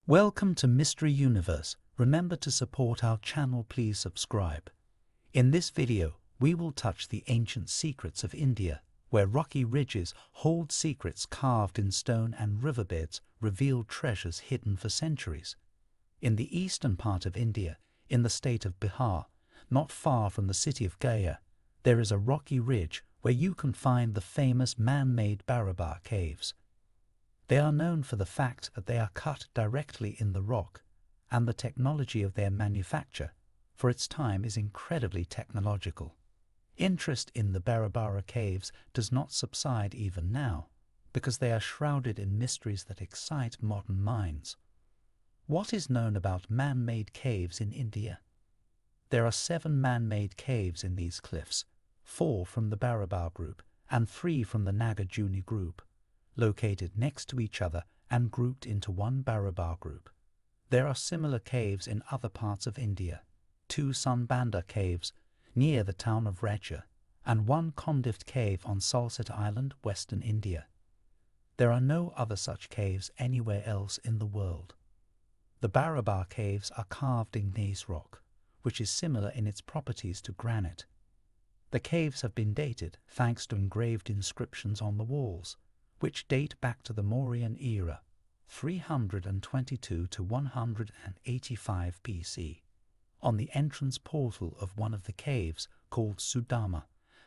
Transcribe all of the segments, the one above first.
Welcome to Mystery Universe. Remember to support our channel, please subscribe. In this video, we will touch the ancient secrets of India, where rocky ridges hold secrets carved in stone and riverbeds reveal treasures hidden for centuries. In the eastern part of India, in the state of Bihar, not far from the city of Gaya, there is a rocky ridge where you can find the famous man-made Barabar caves. They are known for the fact that they are cut directly in the rock, and the technology of their manufacture, for its time, is incredibly technological. Interest in the Barabar caves does not subside even now, because they are shrouded in mysteries that excite modern minds. What is known about man-made caves in India? There are 7 man-made caves in these cliffs, 4 from the Barabar group and 3 from the Nagarjuni group, located next to each other and grouped into one Barabar group. There are similar caves in other parts of India, 2 Sunbanda caves near the town of Rajya, and 1 Kondift cave on Salsette Island, Western India. There are no other such caves anywhere else in the world. The Barabar caves are carved in gneiss rock, which is similar in its properties to granite. The caves have been dated thanks to engraved inscriptions on the walls, which date back to the Mauryan era, 322 to 185 BC. On the entrance portal of one of the caves, called Sudama,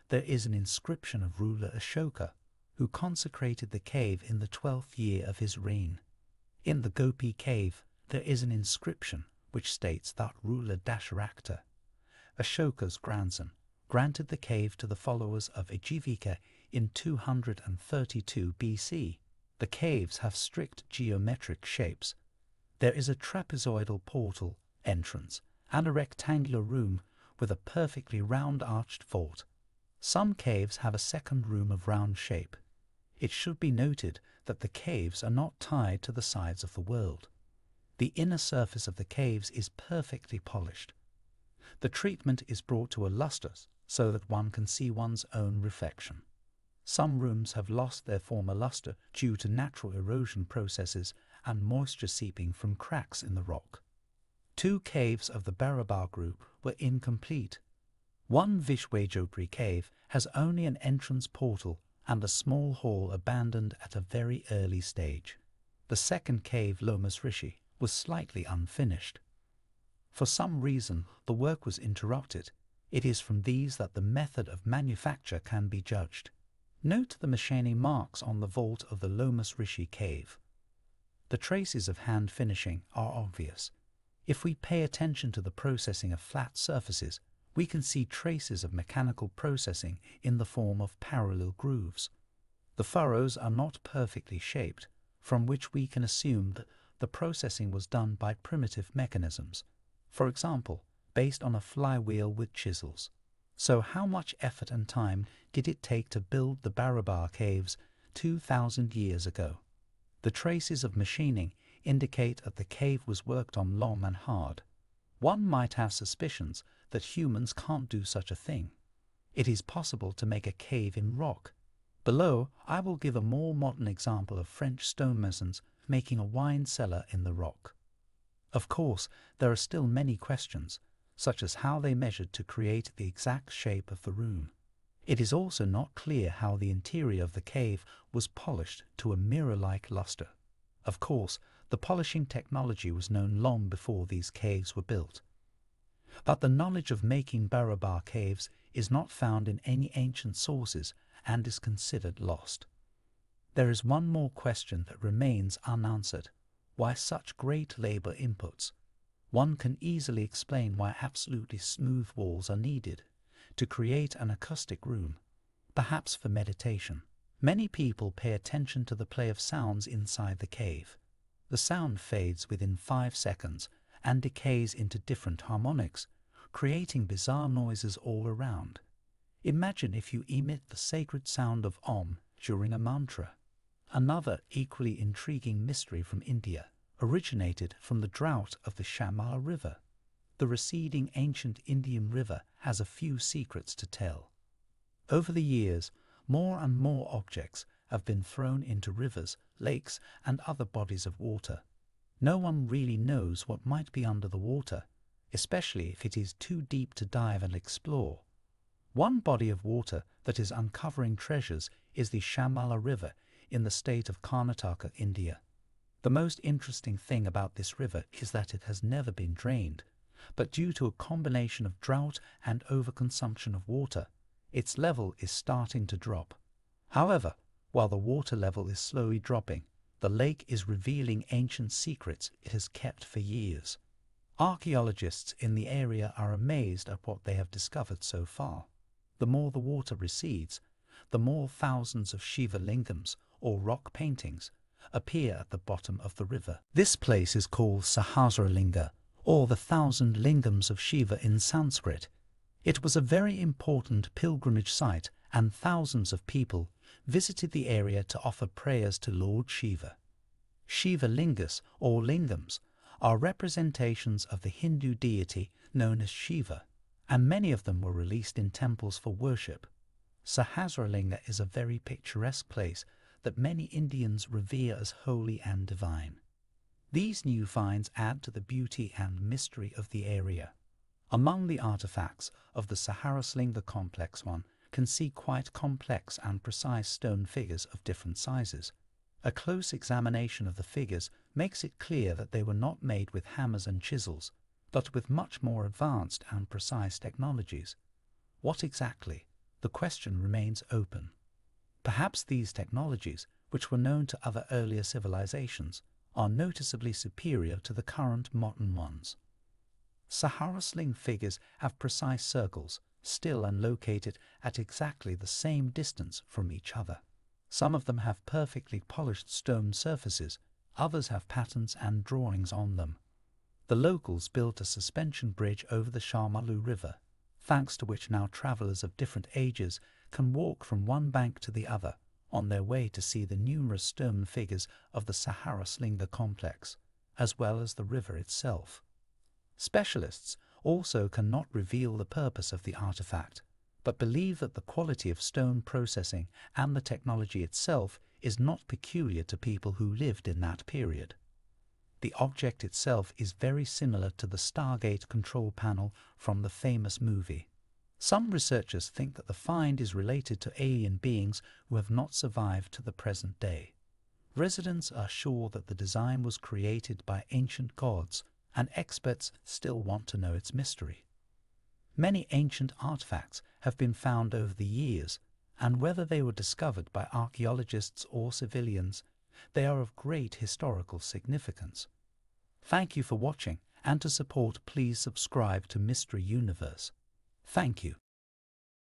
there is an inscription of ruler Ashoka, who consecrated the cave in the 12th year of his reign. In the Gopi cave, there is an inscription which states that ruler Dasharakta, Ashoka's grandson, granted the cave to the followers of Ajivika in 232 BC. The caves have strict geometric shapes. There is a trapezoidal portal entrance and a rectangular room with a perfectly round arched vault. Some caves have a second room of round shape. It should be noted that the caves are not tied to the sides of the world. The inner surface of the caves is perfectly polished. The treatment is brought to a luster so that one can see one's own reflection. Some rooms have lost their former luster due to natural erosion processes and moisture seeping from cracks in the rock. 2 caves of the Barabar group were incomplete. One Vishwajopri cave has only an entrance portal and a small hall abandoned at a very early stage. The second cave, Lomas Rishi, was slightly unfinished. For some reason, the work was interrupted. It is from these that the method of manufacture can be judged. Note the machining marks on the vault of the Lomas Rishi cave. The traces of hand finishing are obvious. If we pay attention to the processing of flat surfaces, we can see traces of mechanical processing in the form of parallel grooves. The furrows are not perfectly shaped, from which we can assume that the processing was done by primitive mechanisms, for example, based on a flywheel with chisels. So how much effort and time did it take to build the Barabar caves 2,000 years ago? The traces of machining indicate that the cave was worked on long and hard. One might have suspicions that humans can't do such a thing. It is possible to make a cave in rock. Below, I will give a more modern example of French stonemasons making a wine cellar in the rock. Of course, there are still many questions, such as how they measured to create the exact shape of the room. It is also not clear how the interior of the cave was polished to a mirror-like luster. Of course, the polishing technology was known long before these caves were built. But the knowledge of making Barabar caves is not found in any ancient sources and is considered lost. There is one more question that remains unanswered. Why such great labor inputs? One can easily explain why absolutely smooth walls are needed to create an acoustic room, perhaps for meditation. Many people pay attention to the play of sounds inside the cave. The sound fades within 5 seconds and decays into different harmonics, creating bizarre noises all around. Imagine if you emit the sacred sound of Om during a mantra. Another equally intriguing mystery from India originated from the drought of the Shamala River. The receding ancient Indian river has a few secrets to tell. Over the years, more and more objects have been thrown into rivers, lakes, and other bodies of water. No one really knows what might be under the water, especially if it is too deep to dive and explore. One body of water that is uncovering treasures is the Shamala River in the state of Karnataka, India. The most interesting thing about this river is that it has never been drained, but due to a combination of drought and overconsumption of water, its level is starting to drop. However, while the water level is slowly dropping, the lake is revealing ancient secrets it has kept for years. Archaeologists in the area are amazed at what they have discovered so far. The more the water recedes, the more thousands of Shiva lingams, or rock paintings, appear at the bottom of the river. This place is called Sahasralinga, or the 1,000 lingams of Shiva in Sanskrit. It was a very important pilgrimage site, and thousands of people visited the area to offer prayers to Lord Shiva. Shiva lingas, or lingams, are representations of the Hindu deity known as Shiva, and many of them were released in temples for worship. Sahasralinga is a very picturesque place that many Indians revere as holy and divine. These new finds add to the beauty and mystery of the area. Among the artifacts of the Sahasralinga complex, one can see quite complex and precise stone figures of different sizes. A close examination of the figures makes it clear that they were not made with hammers and chisels, but with much more advanced and precise technologies. What exactly? The question remains open. Perhaps these technologies, which were known to other earlier civilizations, are noticeably superior to the current modern ones. Sahasralinga figures have precise circles, still and located at exactly the same distance from each other. Some of them have perfectly polished stone surfaces, others have patterns and drawings on them. The locals built a suspension bridge over the Shamala River, thanks to which now travelers of different ages can walk from one bank to the other on their way to see the numerous stone figures of the Sahasralinga complex, as well as the river itself. Specialists also cannot reveal the purpose of the artifact, but believe that the quality of stone processing and the technology itself is not peculiar to people who lived in that period. The object itself is very similar to the Stargate control panel from the famous movie. Some researchers think that the find is related to alien beings who have not survived to the present day. Residents are sure that the design was created by ancient gods, and experts still want to know its mystery. Many ancient artifacts have been found over the years, and whether they were discovered by archaeologists or civilians, they are of great historical significance. Thank you for watching, and to support, please subscribe to Mystery Universe. Thank you.